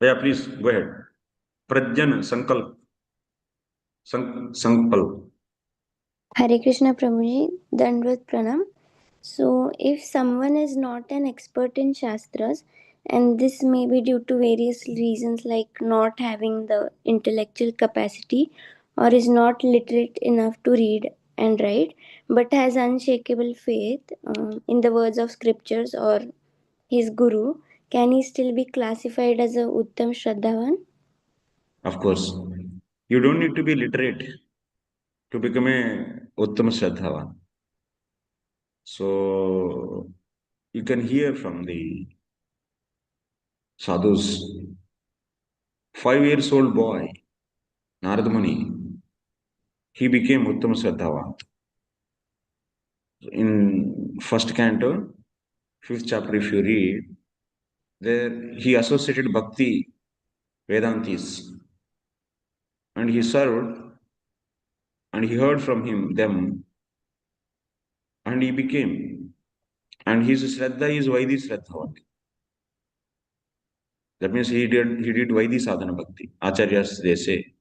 Yeah, please go ahead. Prajnan Sankalp. Hare Krishna Prabhuji, Dandvat Pranam. So, if someone is not an expert in Shastras, and this may be due to various reasons like not having the intellectual capacity or is not literate enough to read and write, but has unshakable faith in the words of scriptures or his guru, can he still be classified as a Uttam Shraddhavan? Of course, you don't need to be literate to become a Uttama Shraddhavan. So you can hear from the sadhus. 5 years old boy, Narad Muni, he became Uttama Shraddhavan. In first canto, fifth chapter, if you read, there he associated Bhakti Vedantis and he served and he heard from him them and he became and his Shraddha is Vaidhi Shraddha only. That means he did Vaidhi Sadhana Bhakti. Acharyas they say.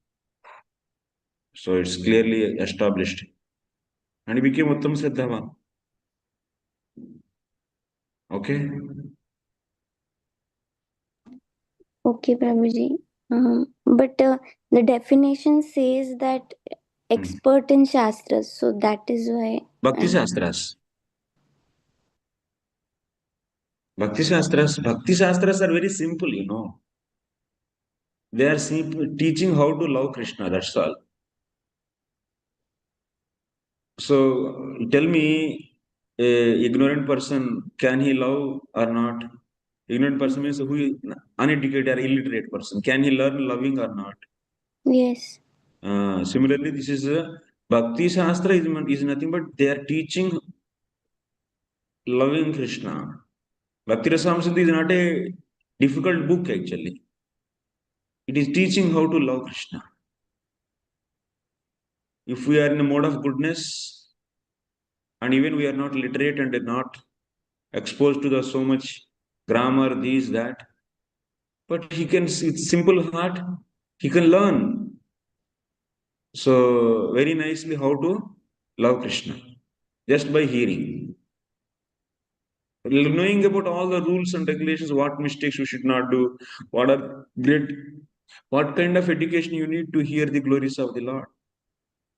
So it's clearly established. And he became Uttam Shraddhavan. Okay? Okay, Prabhuji. But the definition says that Hmm. expert in Shastras, so that is why Bhakti I'm. Shastras. Bhakti Shastras are very simple, you know. They are simple, teaching how to love Krishna, that's all. So tell me, a ignorant person, can he love or not? Ignorant person means who is uneducated or illiterate person. Can he learn loving or not? Yes. Similarly, this is a Bhakti Shastra is nothing but they are teaching loving Krishna. Bhakti Rasamrita is not a difficult book actually. It is teaching how to love Krishna. If we are in a mode of goodness, and even we are not literate and not exposed to the so much grammar, these, that, but he can, with simple heart, he can learn. So very nicely how to love Krishna just by hearing. Knowing about all the rules and regulations, what mistakes you should not do, what are great, what kind of education you need to hear the glories of the Lord,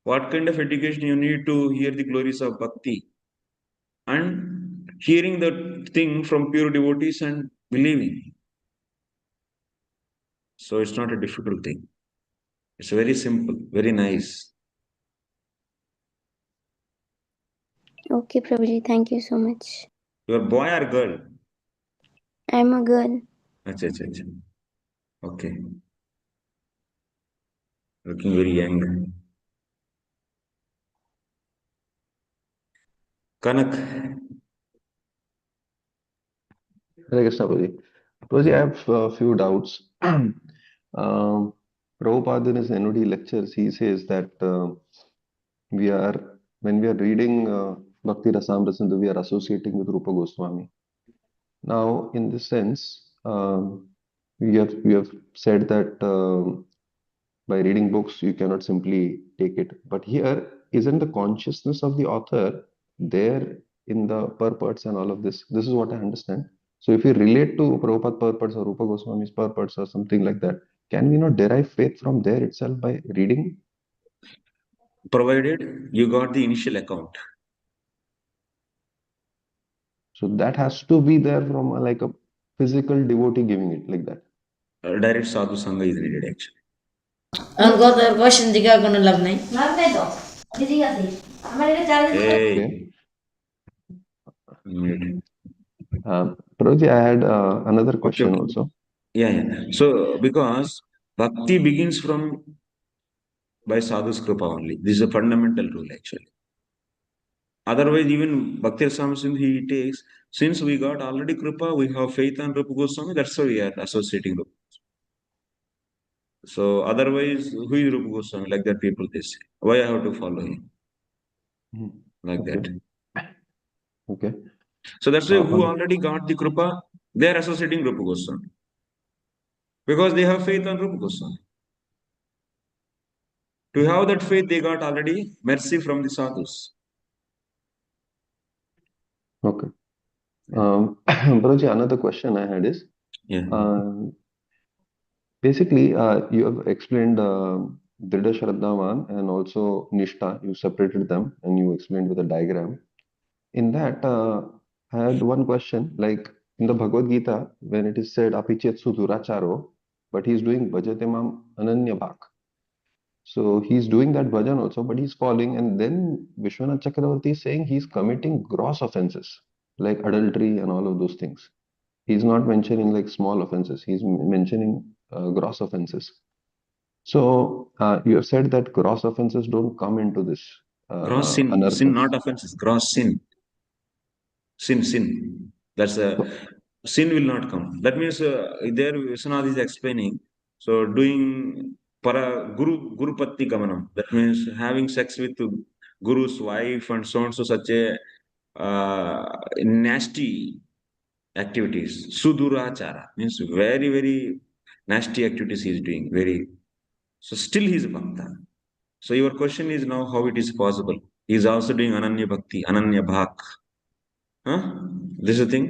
what kind of education you need to hear the glories of bhakti, and hearing the thing from pure devotees and believing. So it's not a difficult thing. It's very simple, very nice. Okay, Prabhuji, thank you so much. Your boy or girl? I'm a girl. Acha, acha, acha. Okay, looking very young. Kanak. Hare Krishna, Prabhuji. Prabhuji, I have a few doubts. Prabhupada in his NOD lectures, he says that we are, when we are reading Bhakti Rasamrita Sindhu, we are associating with Rupa Goswami. Now, in this sense, we have said that by reading books, you cannot simply take it. But here, isn't the consciousness of the author there in the purports and all of this? This is what I understand. So if we relate to Prabhupada purports or Rupa Goswami's purports or something like that, can we not derive faith from there itself by reading? Provided you got the initial account. So that has to be there from like a physical devotee giving it like that. Direct sadhu sangha is needed actually. গত question জিজ্ঞাসা কোনো লাভ নাই তো দিদি আছে আমার এটা charge Hey, Okay. mute. Prabhuji, I had another Okay, question okay. also. Yeah, yeah. So because bhakti begins from by sadhu's kripa only. This is a fundamental rule actually. Otherwise, even Bhakti Rasamrita he takes, since we got already Kripa, we have faith on Rupa Goswami, that's why we are associating Rupa. So otherwise, who is Rupa Goswami? Like that people they say. Why I have to follow him? Mhm. Like Okay. that. Okay. So that's why who On already got the Kripa, they are associating Rupa Goswami. because they have faith on Rupa Goswami. To have that faith, they got already mercy from the sadhus. Okay. Bharatji, another question I had is, Yeah. basically, you have explained Dridha Shraddhavan and also Nishta. You separated them and you explained with a diagram. In that, I had one question. Like in the Bhagavad Gita, when it is said Apichetsu Duracharo, but he's doing Bhajate Mam Ananya Bhak. So he's doing that bhajan also, but he's falling. And then Vishwanath Chakravarti is saying he's committing gross offenses like adultery and all of those things. He's not mentioning like small offenses. He's mentioning gross offenses. So you have said that gross offenses don't come into this Gross sin, sin anarthas. not offenses, gross sin. Sin. That's a So, sin will not come. That means there Vishwanath is explaining. So doing para guru patti gamanam. That means having sex with guru's wife and so on. So such a nasty activities. Sudurachara means very nasty activities he is doing. Very so still he is a bhakta. So your question is now how it is possible. He is also doing ananya bhakti, ananya bhak. Huh? This is the thing.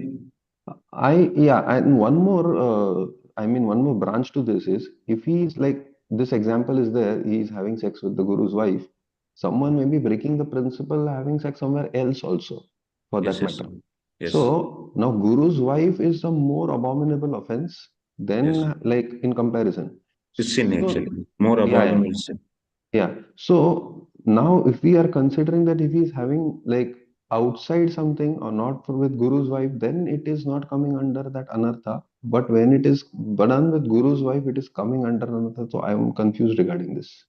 and one more branch to this is if he's like this example is there, he's having sex with the guru's wife, someone may be breaking the principle having sex somewhere else also, for that Yes. matter. Yes. So now guru's wife is a more abominable offense Yes. than like in comparison. It's sin So actually. More yeah. abominable sin. Yeah. So now if we are considering that if he is having like outside something or not with Guru's wife, then it is not coming under that anartha. But when it is done with Guru's wife, it is coming under anartha. So I am confused regarding this.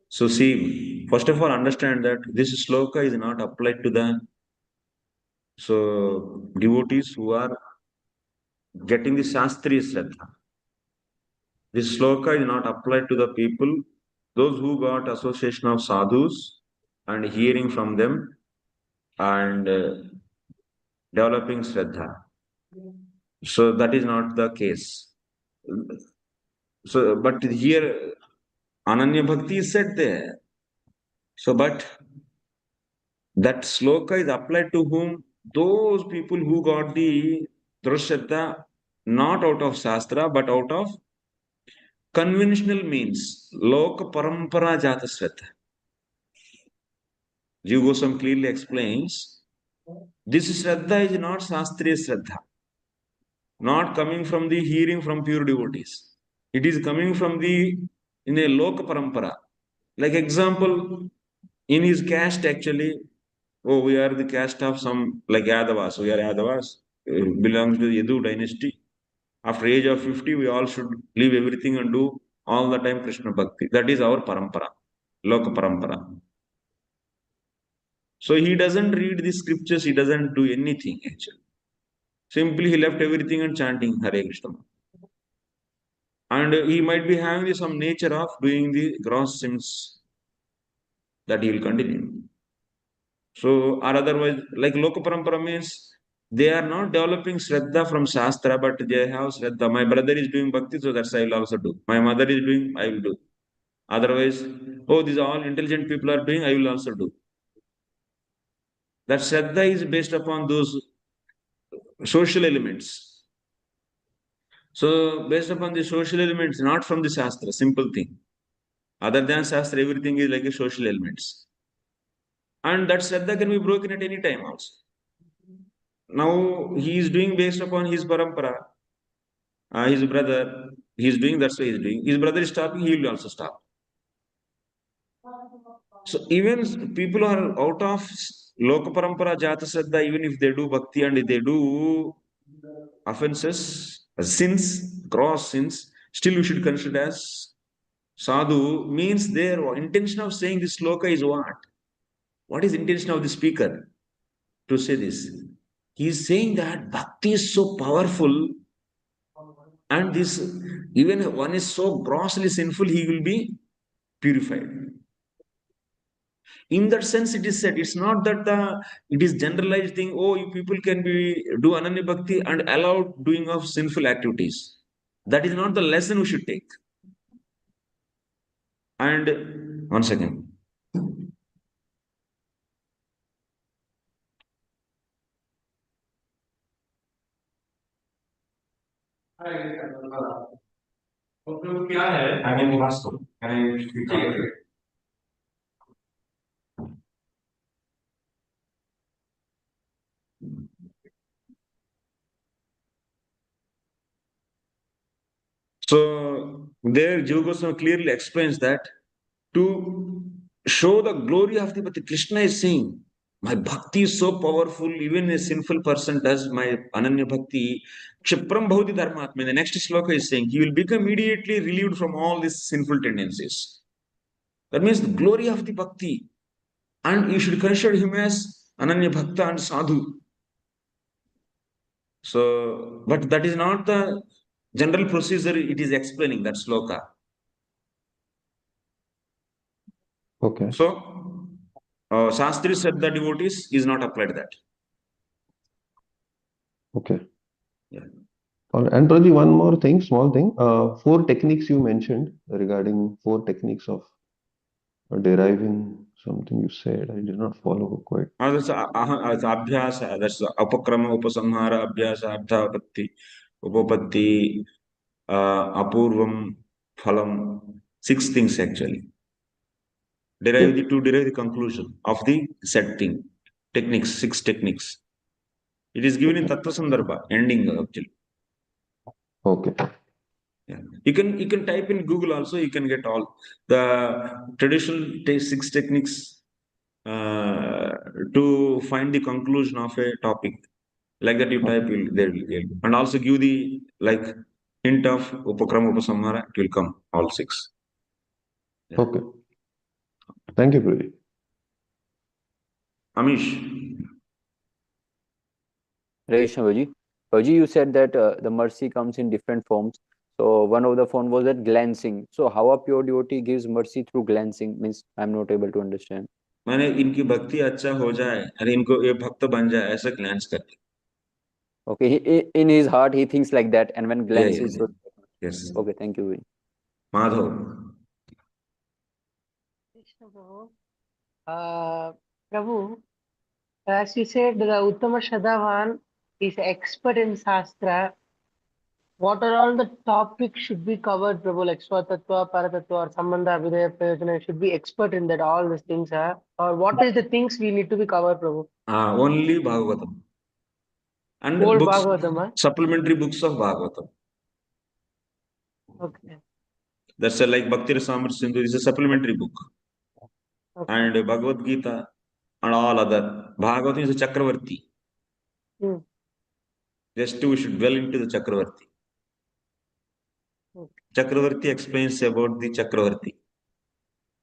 So see, first of all, understand that this sloka is not applied to the devotees who are getting the Shastriya Shraddha. This sloka is not applied to the people, those who got association of sadhus and hearing from them and developing Shraddha. So that is not the case. So, but here Ananya Bhakti is said there. So, but that sloka is applied to whom? Those people who got the Drashraddha not out of Shastra but out of conventional means. Loka Parampara Jata Shraddha. Jiva Goswami clearly explains this Shraddha is not Shastriya Shraddha, not coming from the hearing from pure devotees. It is coming from the in a Loka Parampara. Like example, in his caste actually, oh, we are the caste of some like Yadavas. We are Yadavas, belongs to the Yadu dynasty. After age of 50, we all should leave everything and do all the time Krishna Bhakti. That is our parampara, Loka Parampara. So he doesn't read the scriptures, he doesn't do anything actually. Simply he left everything and chanting Hare Krishna. And he might be having some nature of doing the gross sins that he will continue. So, or otherwise, like Loka Parampara means they are not developing Shraddha from Shastra, but they have Shraddha. My brother is doing Bhakti, so that's I will also do. My mother is doing, I will do. Otherwise, oh, these are all intelligent people are doing, I will also do. That Shraddha is based upon those social elements. So, based upon the social elements, not from the Shastra, simple thing. Other than Shastra, everything is like a social elements. And that Shraddha can be broken at any time also. Now, he is doing based upon his parampara. His brother, he's doing, that's why he's doing. His brother is stopping, he will also stop. So even people are out of Loka Parampara Jata Shraddha, even if they do bhakti and they do offenses, sins, gross sins, still you should consider as sadhu means their intention of saying this sloka is what? What is intention of the speaker to say this? He is saying that bhakti is so powerful and this even one is so grossly sinful, he will be purified. In that sense, it is said, it's not that it is generalized thing, oh, you people can be do ananya bhakti and allowed doing of sinful activities. That is not the lesson we should take. And one second. So there Jiva Goswami clearly explains that to show the glory of the Bhakti, Krishna is saying, my bhakti is so powerful, even a sinful person does my Ananya Bhakti, Kshipram Bhavati Dharmatma. The next sloka is saying, he will become immediately relieved from all these sinful tendencies. That means the glory of the Bhakti. And you should consider him as Ananya Bhakta and Sadhu. So, but that is not the general procedure it is explaining, that sloka. Okay. So, Shastri said the devotees is not applied that. Okay. Yeah. And Prabhuji, one more thing, small thing. 4 techniques you mentioned regarding 4 techniques of deriving something you said. I did not follow quite. That's abhyasa, that's apakrama, upasamhara, abhyasa, ardhapatti, upapatti, apurvam, phalam. 6 things actually. To derive the conclusion of the said thing. Techniques, 6 techniques. It is given in Tattva Sandarbha, ending actually. Okay. Yeah. You can type in Google also, you can get all the traditional 6 techniques to find the conclusion of a topic. Like that you type, there will be. And also give the like hint of Upakrama Upasamhara, it will come, all 6. Yeah. Okay. Thank you, Prabhuji. Amish. Reshnaji, you said that the mercy comes in different forms. So one of the form was that glancing. So how a pure devotee gives mercy through glancing means I'm not able to understand. मैंने इनकी भक्ति अच्छा हो जाए और इनको ये भक्त बन जाए ऐसा ग्लैंस करके. Okay, in his heart he thinks like that, and when glances. Yeah. Yes. Okay, thank you. Madhav. Krishna Prabhu. Prabhu, as you said, the Uttama Shadavan is expert in Shastra. What are all the topics should be covered, Prabhu, like Swatattva, Paratattva, or Sambandha, Abhidaya, Prayojana, should be expert in that, all these things are? Or what is the things we need to be covered, Prabhu? Only Bhagavatam. And Old books, Bhagavatam, supplementary books of Bhagavatam. Okay. That's like Bhakti Rasamrita Sindhu is a supplementary book. Okay. And Bhagavad Gita and all other. Bhagavatam is a Chakravarti. Just we should dwell into the Chakravarti. Okay. Chakravarti explains about the Chakravarti.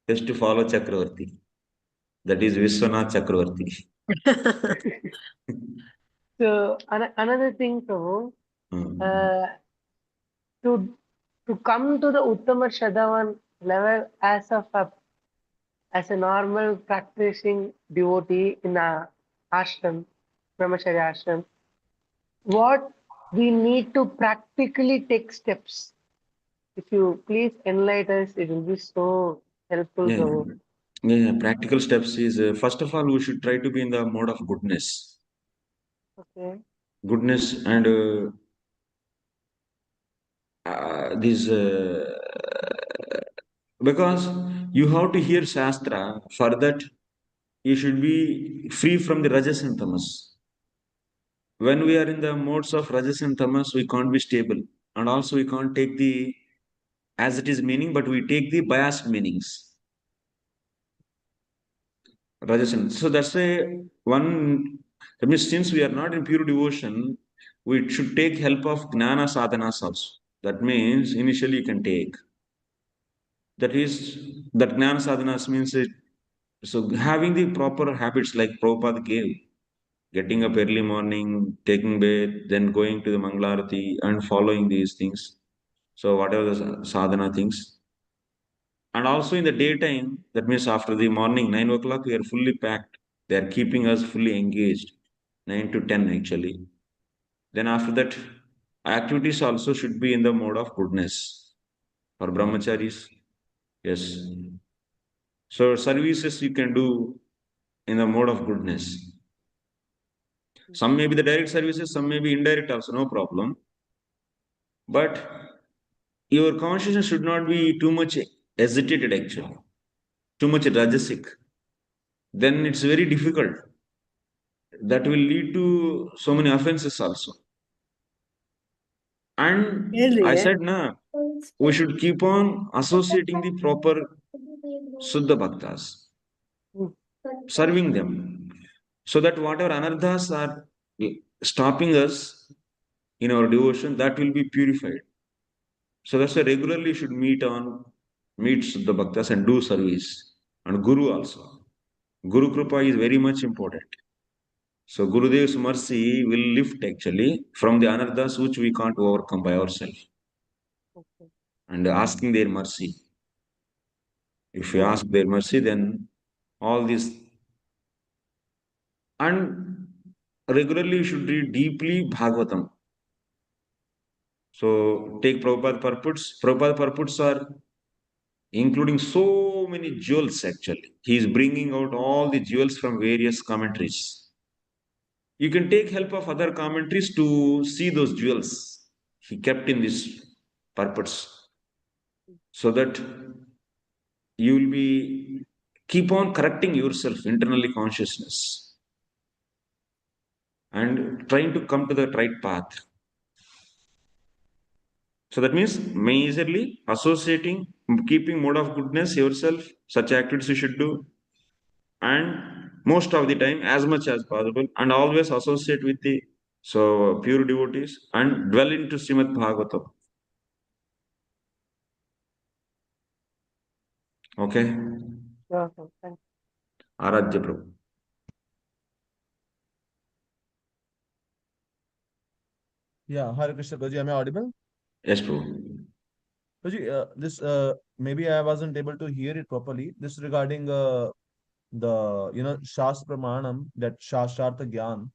Just to follow Chakravarti. That is Vishwanath Chakravarti. So another thing, Prabhu, to come to the Uttama Shadavan level as a normal practicing devotee in a ashram, brahmacharya ashram, what we need to practically take steps. If you please enlighten us, it will be so helpful, Prabhu. Yeah, practical steps is first of all we should try to be in the mode of goodness. Okay. Goodness and this because you have to hear Shastra, for that you should be free from the Rajas and Tamas. When we are in the modes of Rajas and Tamas, we can't be stable. And also we can't take the as it is meaning, but we take the biased meanings. Rajasan. So that's a one. That means since we are not in pure devotion, we should take help of Gnana sadhanas also. That means initially you can take. That is, that Gnana sadhanas means it. So having the proper habits like Prabhupada gave, getting up early morning, taking bath, then going to the Mangalarati and following these things. So whatever the sadhana things. And also in the daytime, that means after the morning, 9 o'clock, we are fully packed. They are keeping us fully engaged. 9 to 10 actually. Then after that, activities also should be in the mode of goodness. For brahmacharis, yes. So services you can do in the mode of goodness. Some may be the direct services, some may be indirect also, no problem. But your consciousness should not be too much hesitated actually, too much rajasic. Then it's very difficult. That will lead to so many offenses also. And I said, na, we should keep on associating the proper Suddha Bhaktas, serving them, so that whatever anarthas are stopping us in our devotion, that will be purified. So that's why regularly should meet Suddha Bhaktas and do service. And Guru also. Guru Kripa is very much important. So Gurudev's mercy will lift actually from the anarthas which we can't overcome by ourselves. And asking their mercy. If we ask their mercy, then all this. And regularly you should read deeply Bhagavatam. So take Prabhupada purports. Prabhupada purports are including so many jewels actually. He is bringing out all the jewels from various commentaries. You can take help of other commentaries to see those jewels he kept in this purpose, so that you will be keep on correcting yourself internally consciousness and trying to come to the right path. So that means majorly associating, keeping mode of goodness yourself, such activities you should do, and most of the time as much as possible, and always associate with the pure devotees and dwell into Srimad Bhagavatam. Okay. Sure, sir. Thank Aradhya Prabhu. Yeah, Hare Krishna, Prabhuji, am I audible? Yes, Prabhu. Prabhuji, this maybe I wasn't able to hear it properly. This regarding the Shastra Pramanam, that Shastrartha Gyan,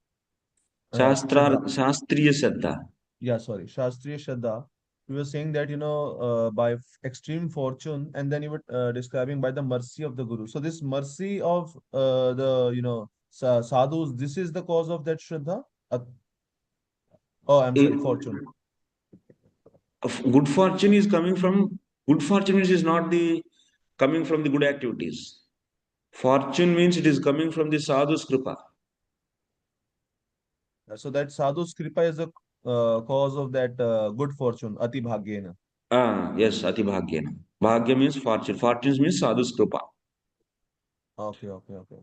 Shraddha. Shastriya Shraddha. Yeah, sorry, Shastriya Shraddha. You were saying that by extreme fortune, and then you were describing by the mercy of the Guru. So this mercy of the sadhus, this is the cause of that Shraddha. Oh, I'm sorry, fortune. Good fortune is coming from good fortune is not the coming from the good activities. Fortune means it is coming from the sadhu's kripa. So that sadhu's kripa is the cause of that good fortune, ati bhagyena. Yes, ati bhagyena. Bhagya means fortune. Fortune means sadhu's kripa. Okay, okay, okay.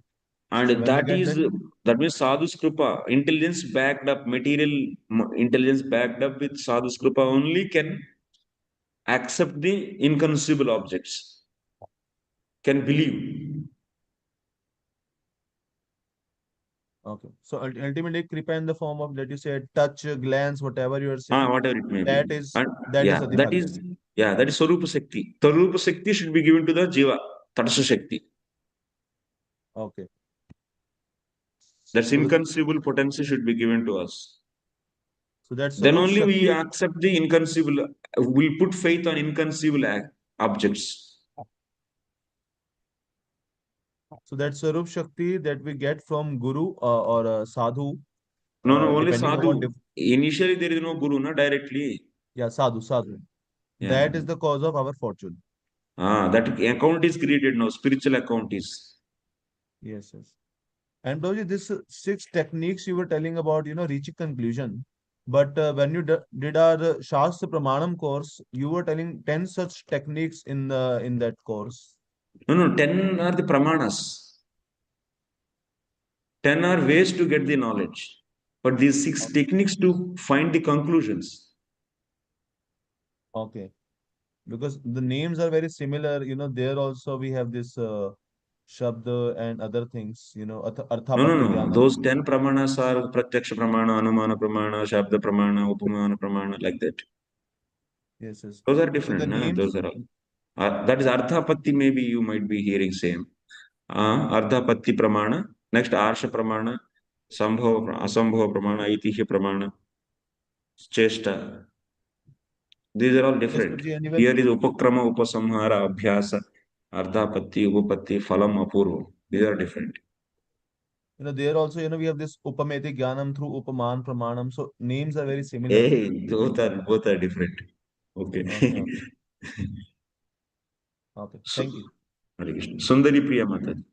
And So when we get that means sadhu's kripa. Intelligence backed up, material intelligence backed up with sadhu's kripa only can accept the inconceivable objects, can believe. okay. So ultimately, kripa in the form of that you said touch, glance, whatever you are saying, Whatever it may that be. is And that is ati that bhagya. is that is Sarupa Shakti. Sarupa Shakti should be given to the Jiva, Tadasha Shakti. Okay. That's So inconceivable potency should be given to us. so that Then Sarup only we Shakti. accept the inconceivable, we'll put faith on inconceivable objects. So that Sarup Shakti that we get from Guru or Sadhu, No, only depending sadhu. upon Initially, there is no guru, no, directly. yeah, Sadhu. Yeah. That is the cause of our fortune. That account is created now. Spiritual account is. Yes, yes. And Prabhuji, this six techniques you were telling about, reaching conclusion. But when you did our Shastra Pramanam course, you were telling 10 such techniques in that course. No, 10 are the pramanas. 10 are ways to get the knowledge. But these 6 techniques to find the conclusions. Okay. Because the names are very similar. There also we have this Shabda and other things, Arthapatta No. Jnana. Those 10 pramanas are Pratyaksha Pramana, Anumana Pramana, Shabda Pramana, Upamana Pramana, like that. Yes, yes. Those are So different. the names, Those are all. That is Arthapatti, maybe you might be hearing same. Ardhapatti Pramana. Next, Arsha Pramana, Sambhava, Asambhava Pramana, Aitihya Pramana. chesta. These are all Yes, different. Guruji, and even Here is upakrama, upasamhara, abhyasa, ardhapatti, upapatti, phalam, apurva. These are different. there also, we have this Upameti Jnanam through Upaman Pramanam. So names are very similar. Hey, both are different. Okay. Okay, okay. Okay. So, Thank you. Hare Krishna. Sundari Priya Mataji.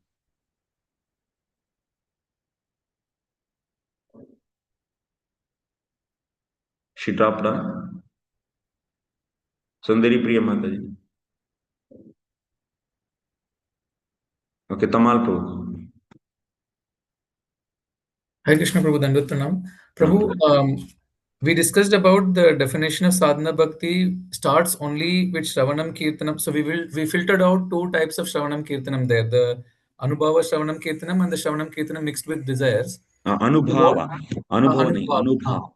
She dropped down. Sundari Priya Mataji. Okay, Tamal Prabhu. Hare Krishna Prabhu, Dandut Pranam. Prabhu, we discussed about the definition of sadhana bhakti starts only with Shravanam Kirtanam. So we filtered out two types of Shravanam Kirtanam there, the Anubhava Shravanam Kirtanam and the Shravanam Kirtanam mixed with desires. Anubhava. Anubhava nahi, Anubhava. Anubhava.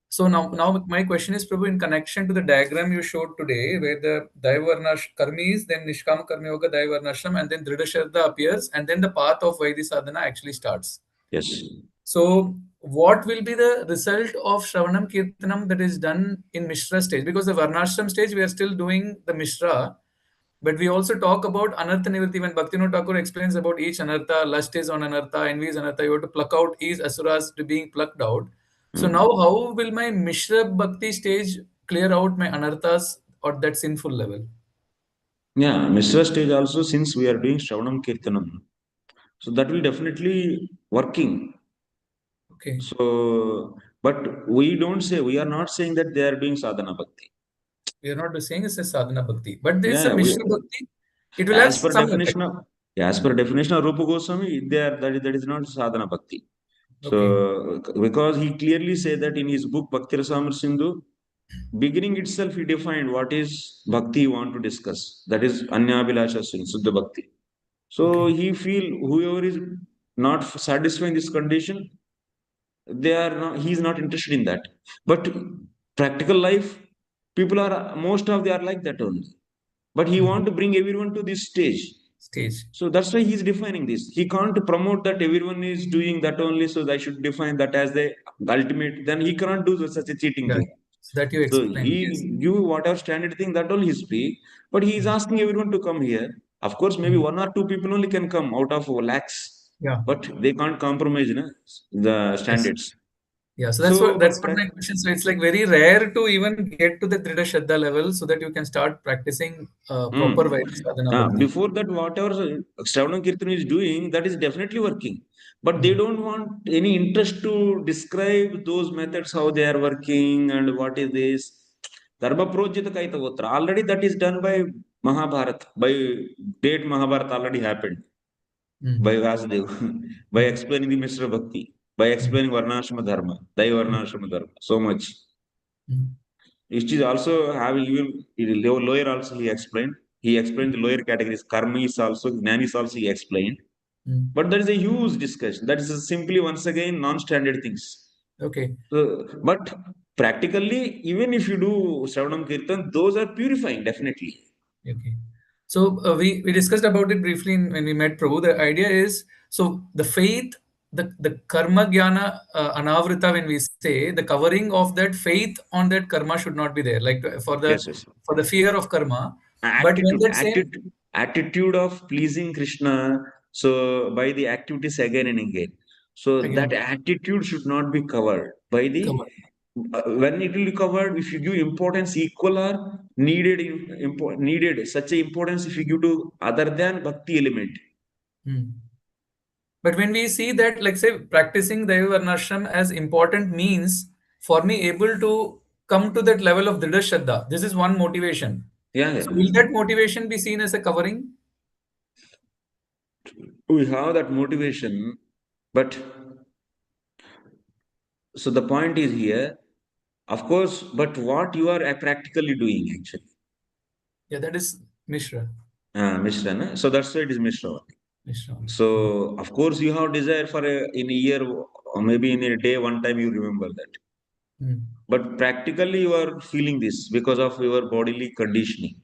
So now my question is, Prabhu, in connection to the diagram you showed today, where the Daivarnash Karmi is, then Nishkama Karmi Yoga, Daivarnashram, and then Dridha Shraddha appears, and then the path of Vaidhi Sadhana actually starts. Yes. So what will be the result of Shravanam Kirtanam that is done in Mishra stage? Because the Varnashram stage, we are still doing the Mishra, but we also talk about Anartha Nivritti. When Bhaktivinoda Thakur explains about each Anartha, lust is on Anartha, envy is Anartha, you have to pluck out each Asuras to being plucked out. So now how will my Mishra Bhakti stage clear out my Anarthas or that sinful level? Yeah, Mishra stage also, since we are doing Shravanam Kirtanam, so that will definitely working. Okay. So, but we are not saying that they are doing sadhana bhakti. We are not saying it's a sadhana bhakti, but there is Yeah, a Mishra Bhakti. It will have as per some effect. definition of Rupa Goswami, that is not sadhana bhakti. Okay. So, because he clearly said that in his book Bhakti Rasamrita Sindhu, beginning itself he defined what is bhakti he want to discuss. That is Anyabhilasha Suddha Bhakti. So Okay. he feel whoever is not satisfying this condition, he is not interested in that. But practical life, most of they are like that only. But he want to bring everyone to this stage. Stage. So that's why he's defining this. He can't promote that everyone is doing that only, so I should define that as the ultimate. Then he cannot do such a cheating Yeah. thing. So that you So explained. Yes. he give whatever standard thing that only he speak, but he is asking everyone to come here. Of course, maybe one or two people only can come out of lakhs, Yeah. but they can't compromise the Yes. standards. Yeah. So So, that's what my question. So it's like very rare to even get to the Dridha Shraddha level so that you can start practicing proper Vaidhi Sadhana Bhakti. before that, whatever Shravanam Kirtan is doing, that is definitely working. But they don't want any interest to describe those methods, how they are working and what is this. Dharma Projita Kaita Votra. Already that is done by Mahabharata. By date Mahabharata already happened. By Vasudev. By explaining the Mishra Bhakti. By explaining Varnashrama Dharma. Daivarnashrama Dharma. So much. It is also having even lower also he explained. He explained the lower categories. Karma is also, Jnani is also he explained. But that is a huge discussion. That is simply once again non-standard things. Okay. So, but practically, even if you do Shravanam Kirtan, those are purifying definitely. Okay. So we discussed about it briefly when we met Prabhu. The idea is, so the faith, the karma jnana anavrita, when we say the covering of that faith on that karma should not be there, like for Yes, yes. the fear of karma. But when that same Attitude of pleasing Krishna. So by the activities again and again. So that again attitude should not be covered by the. cover. When it will be covered, if you give importance equal or needed such a importance if you give to other than bhakti element. But when we see that, like say, practicing Daiva Varnashram as important means for me able to come to that level of Dridha Shraddha, this is one motivation. Yeah. So will that motivation be seen as a covering? We have that motivation, but so the point is here, of course, but what you are practically doing actually. Yeah, that is Mishra. Mishra, na? So that's why it is Mishra. Mishra. So of course you have desire for in a year or maybe in a day one time you remember that. But practically you are feeling this because of your bodily conditioning.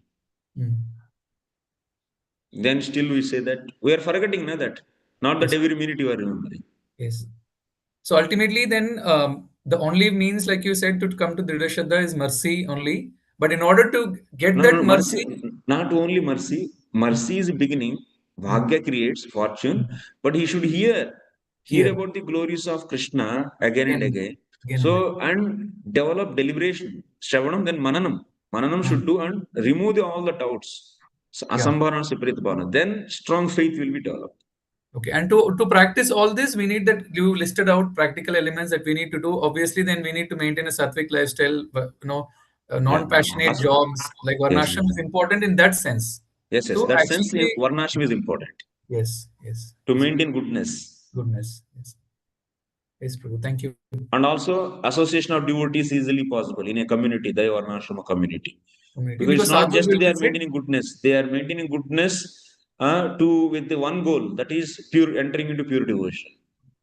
Then still we say that we are forgetting that not that every minute you are remembering. Yes. So ultimately, then The only means, like you said, to come to Dridha Shraddha is mercy only. But in order to get No, that no, mercy, mercy, not only mercy. Mercy is the beginning. Bhagya creates fortune, but he should hear here, about the glories of Krishna again and again, again. again and again. So, and develop deliberation. Shravanam, then Mananam. Mananam should do and remove all the doubts. So, Yeah. Asambhana, Sapritbhana. Then strong faith will be developed. Okay. And to practice all this, we need that you listed out practical elements that we need to do. Obviously, then we need to maintain a sattvic lifestyle, Yeah. non-passionate jobs. Like Yes. Varnashram is important in that sense. Yes, yes. To That sense, actually, Varnashram is important yes, yes, to yes, maintain goodness. goodness. Yes, yes, Prabhu. Thank you. And also, association of devotees is easily possible in a community, the Varnashrama community. Community. Because it's Because not sadhus just will they be are said, maintaining goodness, they are maintaining goodness to with the one goal, that is pure entering into pure devotion.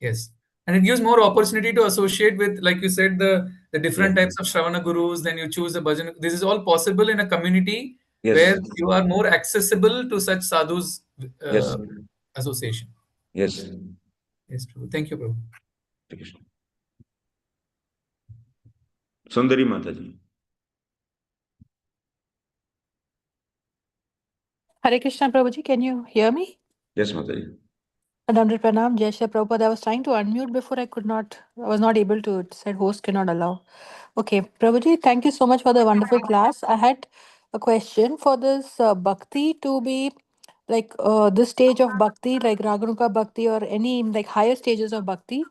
yes. And it gives more opportunity to associate with, like you said, the Yeah. different types of Shravana gurus. Then you choose the bhajan. This is all possible in a community Yes. where you are more accessible to such sadhus Yes. association. Yes. Yes, Prabhu. Thank you, Prabhu. Krishna. Sundari Mataji. Hare Krishna Prabhuji, can you hear me? Yes, Mataji. Dandrit Pranam, Jai Shri Prabhupada. I was trying to unmute before I was not able to. It said host cannot allow. Okay, Prabhuji, thank you so much for the wonderful class. I had a question for this bhakti to be like this stage of bhakti, like Raganuga bhakti or any like higher stages of bhakti.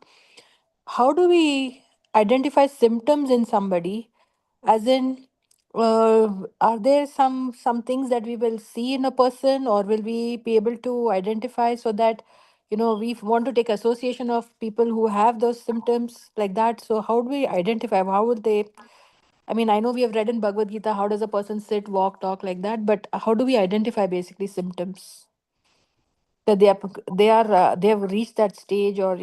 How do we identify symptoms in somebody? As in, are there some things that we will see in a person, or will we be able to identify so that we want to take association of people who have those symptoms like that? So how do we identify? How would they? I mean, I know we have read in Bhagavad Gita how does a person sit, walk, talk like that, but how do we identify basically symptoms that they have reached that stage, or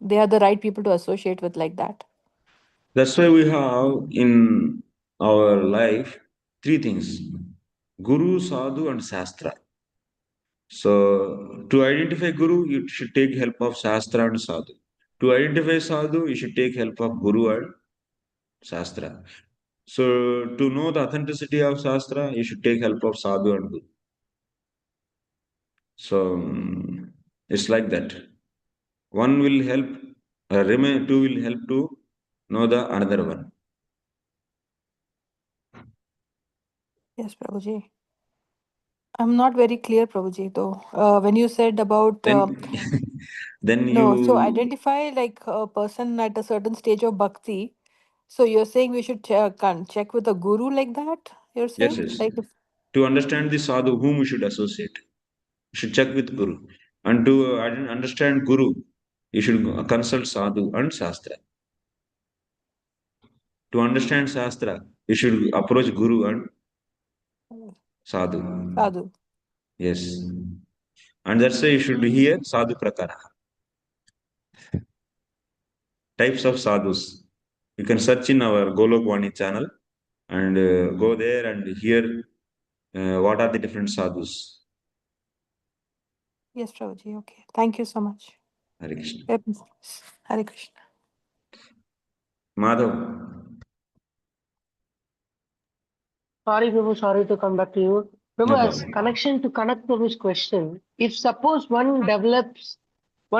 they are the right people to associate with like that? That's why we have in our life three things: Guru, Sadhu, and Shastra. So, to identify Guru, you should take help of Shastra and Sadhu. To identify Sadhu, you should take help of Guru and Shastra. So, to know the authenticity of Shastra, you should take help of Sadhu and Guru. So, it's like that. One will help, two will help to know the another one. Yes, Prabhuji. I'm not very clear, Prabhuji, though. When you said about Then, then no, so you, identify like a person at a certain stage of bhakti. So you're saying we should check with a guru like that? You're yes, saying yes. like To understand the Sadhu, whom we should associate, you should check with Guru. And to understand Guru, you should consult Sadhu and Shastra. To understand Shastra, you should approach Guru and Sadhu. sadhu. Yes. And that's why you should hear Sadhu Prakara. Types of sadhus. You can search in our Golokwani channel and go there and hear what are the different sadhus. Yes, Prabhuji. Okay. Thank you so much. Hare Krishna. Yep. Hare Krishna. Madhav. Sorry, Prabhu, sorry to come back to you. No Prabhu, as problem. connection to connect Prabhu's question, if suppose one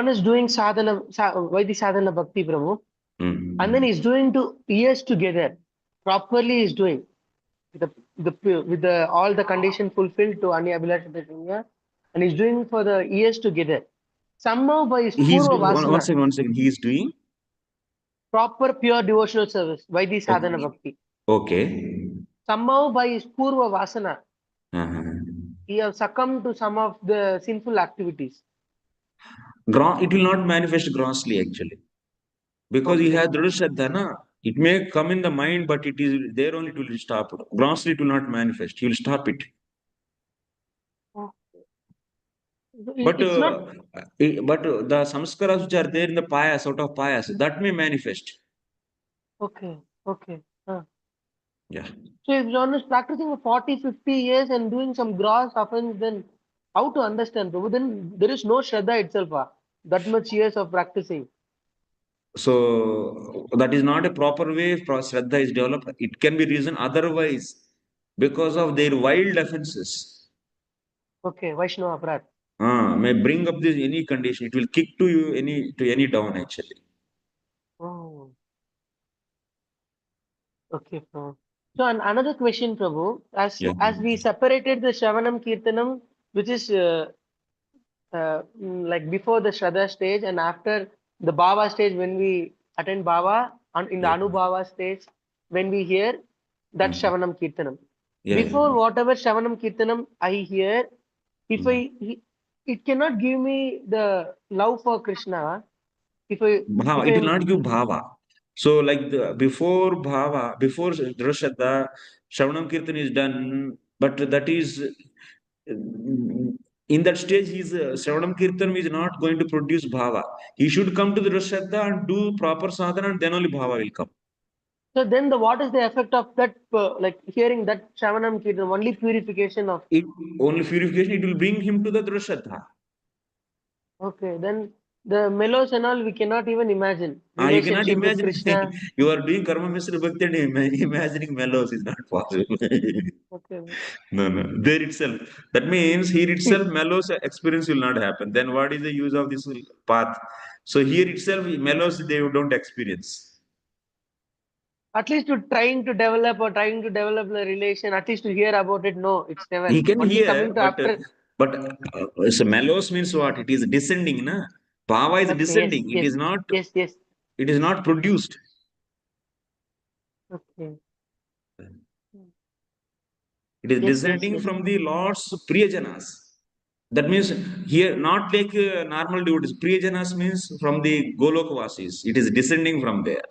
is doing sadhana, Vaidhi sadhana bhakti, Prabhu, and then he's doing 2 years together, properly is doing with the all the condition fulfilled to Anya Abhilasha, and he's doing for the years together. Somehow by his He's Purva doing, Vasana, one second. He is doing. proper pure devotional service, Vaidhi sadhana Okay. bhakti. Okay. Somehow by his Purva Vasana, Uh-huh. he have succumbed to some of the sinful activities. It will not manifest grossly actually. Because he Okay. has Dhrudha Saddhana. It may come in the mind, but it is there only to stop. Grossly it will not manifest. He will stop it. But It's not the samskaras which are there in the payas, out of payas, that may manifest. okay. Okay. Yeah. So if one is practicing for 40, 50 years and doing some gross offense, then how to understand, Prabhu? Then there is no Shraddha itself. That much years of practicing. So that is not a proper way Shraddha is developed. It can be reason otherwise because of their wild offenses. Okay, Vaishnava Aparad. May bring up this any condition. It will kick to you any down actually. Oh, okay, Prabhu. So another question, Prabhu, Yeah. as we separated the Shravanam Kirtanam, which is like before the Shraddha stage and after the Bhava stage when we attend Bhava, and in the Yeah. Anubhava stage when we hear that Shravanam Kirtanam. Yeah. Before whatever Shravanam Kirtanam I hear, if it cannot give me the love for Krishna. If I Bhava, if it will I'm not give bhava. So, like before bhava, before Drashadda, Shravanam Kirtan is done, but that is in that stage, Shravanam Kirtan is not going to produce bhava. He should come to the Drashadda and do proper sadhana, and then only bhava will come. so then the what is the effect of that like hearing that Shravanam Kirtan only purification of It only purification, it will bring him to the Drashadda. okay then the mellows and all we cannot even imagine You cannot relationship with imagine Krishna. you are doing karma Mr. Bhakti and imagining mellows is not possible. Okay. No, no. There itself. That means here itself mellows experience will not happen. Then what is the use of this path? So here itself mellows they don't experience. At least to trying to develop or trying to develop the relation, at least to hear about it. No, it's never. He can Only hear, coming to after. so mellows means what? It is descending, na? Bhava is Okay, yes, descending. It yes, is not. yes, yes. It is not produced. Okay. It is Yes, yes, descending yes. from the Lord's Priyajanas. That means here, not like normal devotees. Priyajanas means from the Golokvasis. It is descending from there.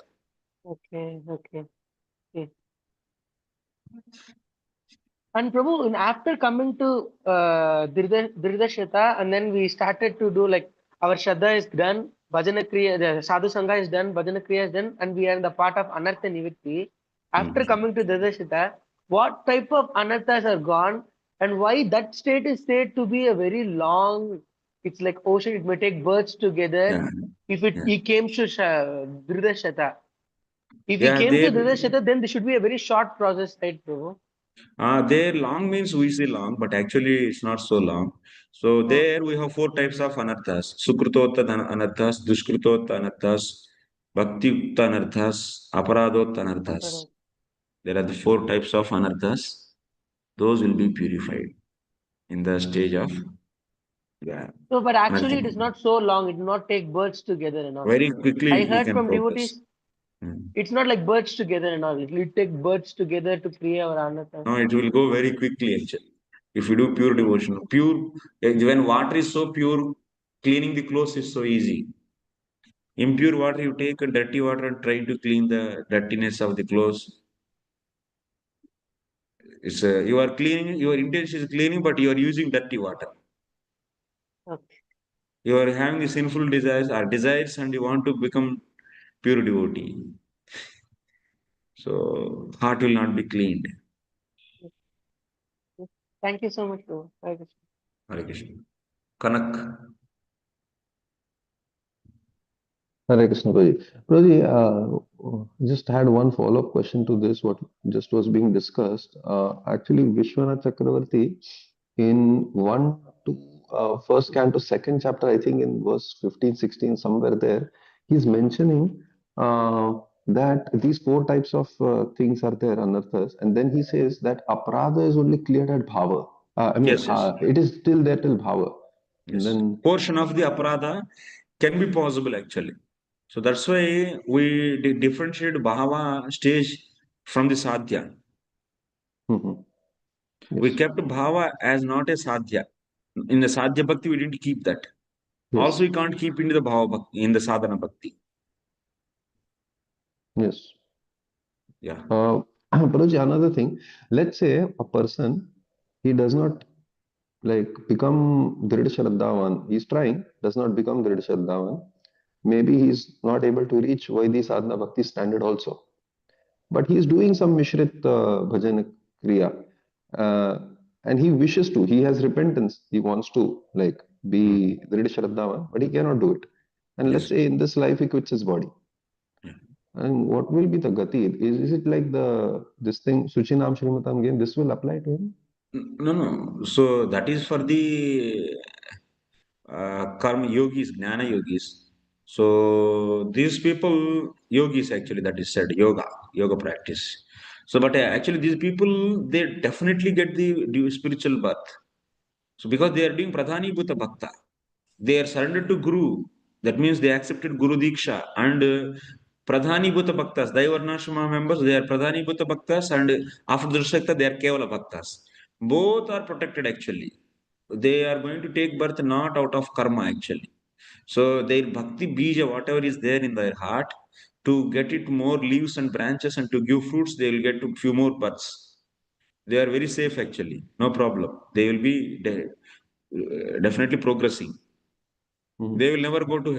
Okay, okay. Okay. And Prabhu, after coming to Dirdashata, and then we started to do like our Shraddha is done, Bhajana Kriya, the Sadhu Sangha is done, Bhajana Kriya is done, and we are in the part of Anartha Nivritti. After coming to Dirdashata, what type of Anarthas are gone, and why that state is said to be a very long, it's like ocean, it may take birds together. Yeah. If it Yeah. he came to Dirdashata, if he Yeah, came to there. Dirdashata, then this should be a very short process, right, Prabhu? There long means we say long, but actually it's not so long. So Oh, there we have four types of anarthas: Sukrutota anarthas, Dushkrutota anarthas, Bhakti anarthas, Aparadota anarthas. There are the four types of anarthas. Those will be purified in the stage of yeah. no, but actually it is Nothing. not so long. It will not take birds together and all. Very I quickly we heard can from progress. devotees, Hmm. it's not like birds together and all. It will take birds together to create our anartha. No, it will go very quickly actually. If you do pure devotion, when water is so pure, cleaning the clothes is so easy. Impure water, you take a dirty water and try to clean the dirtiness of the clothes. You are cleaning, your intention is cleaning, but you are using dirty water. Okay. You are having the sinful desires and you want to become pure devotee. So heart will not be cleaned. Thank you so much, bro. Hare Krishna. Hare Krishna. Kanak. Hare Krishna, Prabhuji. Prabhuji, just had one follow-up question to this, what just was being discussed. Actually, Vishwanath Chakravarti, in first canto, second chapter, I think in verse 15, 16, somewhere there, he's mentioning that these four types of things are there, anarthas, and then he says that aparadha is only cleared at bhava. Yes, yes. It is still there till bhava. And Yes. then, Portion of the aparadha can be possible actually. So that's why we differentiate bhava stage from the sadhya. mhm, We yes, kept bhava as not a sadhya. In the sadhya bhakti, we didn't keep that. Also, yes, we can't keep into the bhava bhakti, in the sadhana bhakti. yes. Yeah. Prabhuji, another thing, let's say a person, he does not like become Drid Shraddhavan. He's trying, does not become Drid Shraddhavan. Maybe he's not able to reach Vaidhi Sadhana Bhakti standard also. But he's doing some Mishrit Bhajan Kriya. Uh, and he wishes to, he has repentance. He wants to like be Drid Shraddhavan, but he cannot do it. And let's Yes. say in this life he quits his body. And what will be the gati? Is it like this thing, Suchinam Shrimatam again, this will apply to him? No, no. So that is for the karma yogis, gnana yogis. So these people, yogis actually, that is said, yoga practice. So, but actually, these people, they definitely get the spiritual birth. So, because they are doing Pradhani Bhuta Bhakta, they are surrendered to Guru. That means they accepted Guru Diksha and Pradhani Bhuta Bhaktas. Daivarnashama members, they are Pradhani Bhuta Bhaktas, and after Drishakta, they are Kevala Bhaktas. Both are protected actually. They are going to take birth not out of karma actually. So their bhakti bija, whatever is there in their heart, to get it more leaves and branches and to give fruits, they will get to few more births. They are very safe actually, no problem. They will be definitely progressing. They will never go to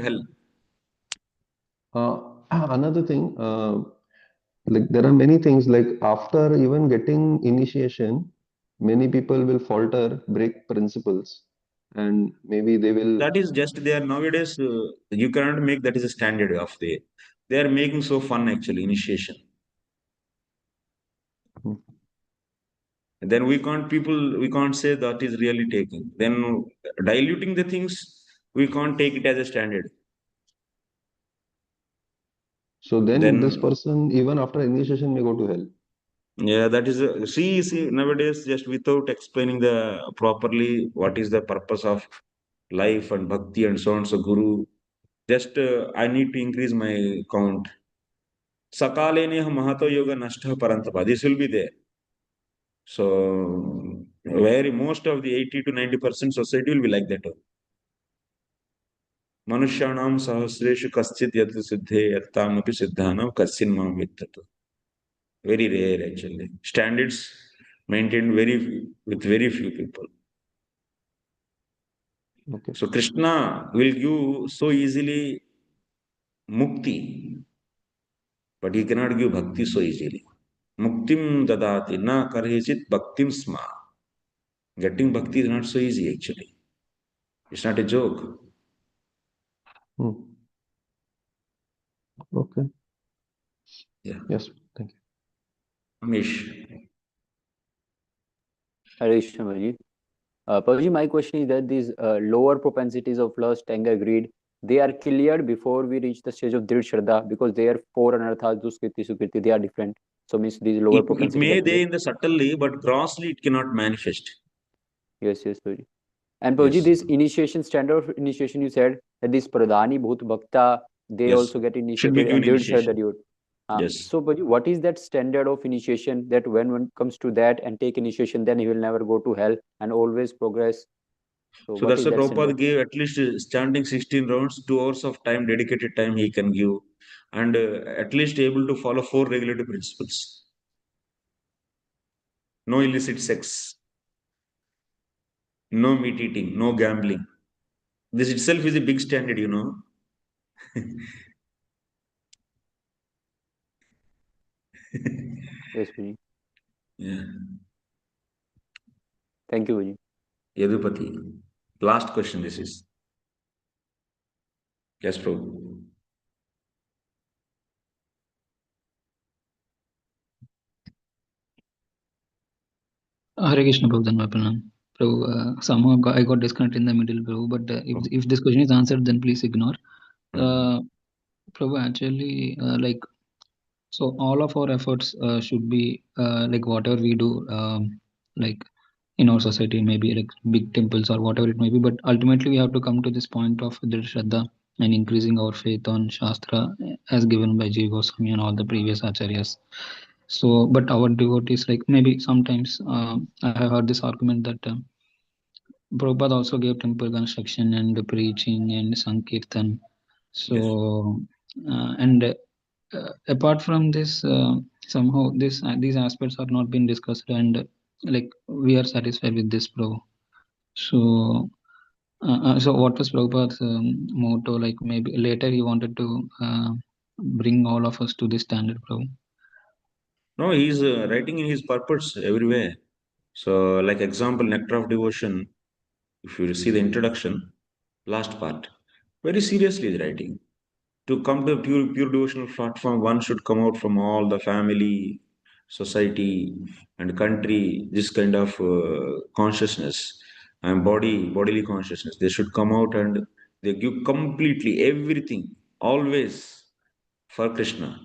hell. Another thing, like there are many things like after even getting initiation, many people will falter, break principles, and maybe they will. That is just they are nowadays. You cannot make that is a standard of the. They are making so fun actually initiation. Then we can't say that is really taking. Then diluting the things, we can't take it as a standard. So then this Then person, even after initiation, may go to hell. yeah, that is see nowadays just without explaining the properly what is the purpose of life and bhakti and so on. So guru, just I need to increase my count. Sakale ne mahato yoga nashta parantapa. This will be there. So very most of the 80 to 90% society will be like that. Manushyanam sahasreshu kaschit yat siddhe yattamapi siddhanam kassin mam vittatu. Very rare actually. Standards maintained with very few people. Okay. So Krishna will give so easily mukti, but he cannot give bhakti so easily. Muktim dadati na karhechit bhaktim sma. Getting bhakti is not so easy actually. It's not a joke. Okay. Yeah. Yes. Thank you. Amish. Hare Krishna, Prabhuji. Prabhuji, my question is that these lower propensities of lust, anger, greed, they are cleared before we reach the stage of Drid Shraddha, because they are four anarthas, Duskirti, Sukriti, they are different. So means these lower It propensities may are they clear. in the subtly, but grossly it cannot manifest. Yes, Prabhuji. And Prabhuji, Yes. this initiation, standard of initiation, you said that this Pradhani Bhut Bhakta, they Yes. also get Should be initiated, given and Drid Shraddha initiation. Yes. So, Prabhuji, what is that standard of initiation that when one comes to that and take initiation, then he will never go to hell and always progress? So, So what that's is the that Prabhupada standard? gave at least chanting 16 rounds, 2 hours of time, dedicated time he can give, and at least able to follow 4 regulative principles. No illicit sex, no meat eating, no gambling. This itself is a big standard, you know. Yes, Prabhuji. Yeah. Thank you, Prabhuji. Yadupati. Last question this is. Yes, Prabhu. Hare Krishna, Prabhu, Dhanva Prabhu, somehow I got disconnected in the middle, Prabhu, but if this question is answered, then please ignore. Prabhu, actually, like, so all of our efforts should be like whatever we do, like in our society, maybe like big temples or whatever it may be, but ultimately we have to come to this point of the Shraddha and increasing our faith on Shastra as given by Jiva Goswami and all the previous acharyas. So, but our devotees, like maybe sometimes I have heard this argument that Prabhupada also gave temple construction and preaching and Sankirtan. So, and apart from this, somehow these aspects are not being discussed, and like we are satisfied with this, Prabhu. So, so what was Prabhupada's motto? Like maybe later he wanted to bring all of us to this standard, Prabhu. No, he's writing in his purpose everywhere. So, like example, Nectar of Devotion, if you see the introduction, last part, very seriously is writing to come to a pure devotional platform, one should come out from all the family, society, and country. This kind of consciousness and bodily consciousness. They should come out and they give completely everything, always for Krishna.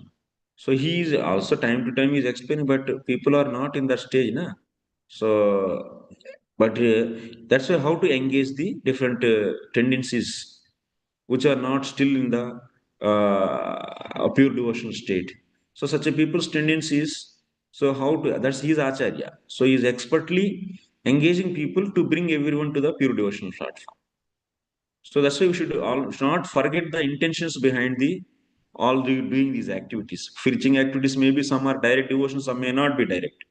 So he is also time to time he is explaining, but people are not in that stage, na. So, but that's why how to engage the different tendencies which are not still in the a pure devotional state. So such a people's tendencies. So how to, that's his acharya. So he is expertly engaging people to bring everyone to the pure devotional platform. So that's why we should not forget the intentions behind the all the doing these activities. Preaching activities maybe some are direct devotion, some may not be direct.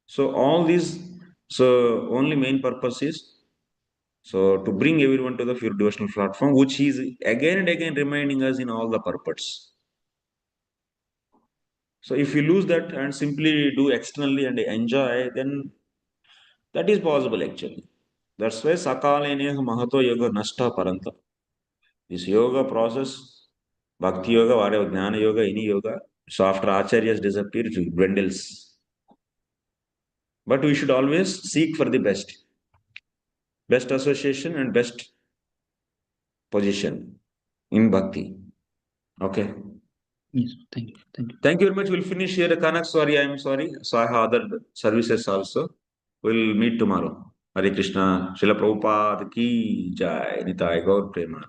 So all these, so only main purpose is so to bring everyone to the pure devotional platform, which he is again and again reminding us in all the purports. So if you lose that and simply do externally and enjoy, then that is possible actually. That's why Sakalene Mahato Yoga Nashta Paranta. This yoga process, Bhakti Yoga, whatever, Jnana Yoga, any yoga, so after Acharyas disappear, it dwindles. But we should always seek for the best association and best position in Bhakti. Okay. Yes, thank you. Thank you. Thank you very much. We'll finish here. Kanak, sorry, I'm sorry. So I have other services also. We'll meet tomorrow. Hare Krishna. Srila Prabhupada ki jai. Nitai Gaur Prema.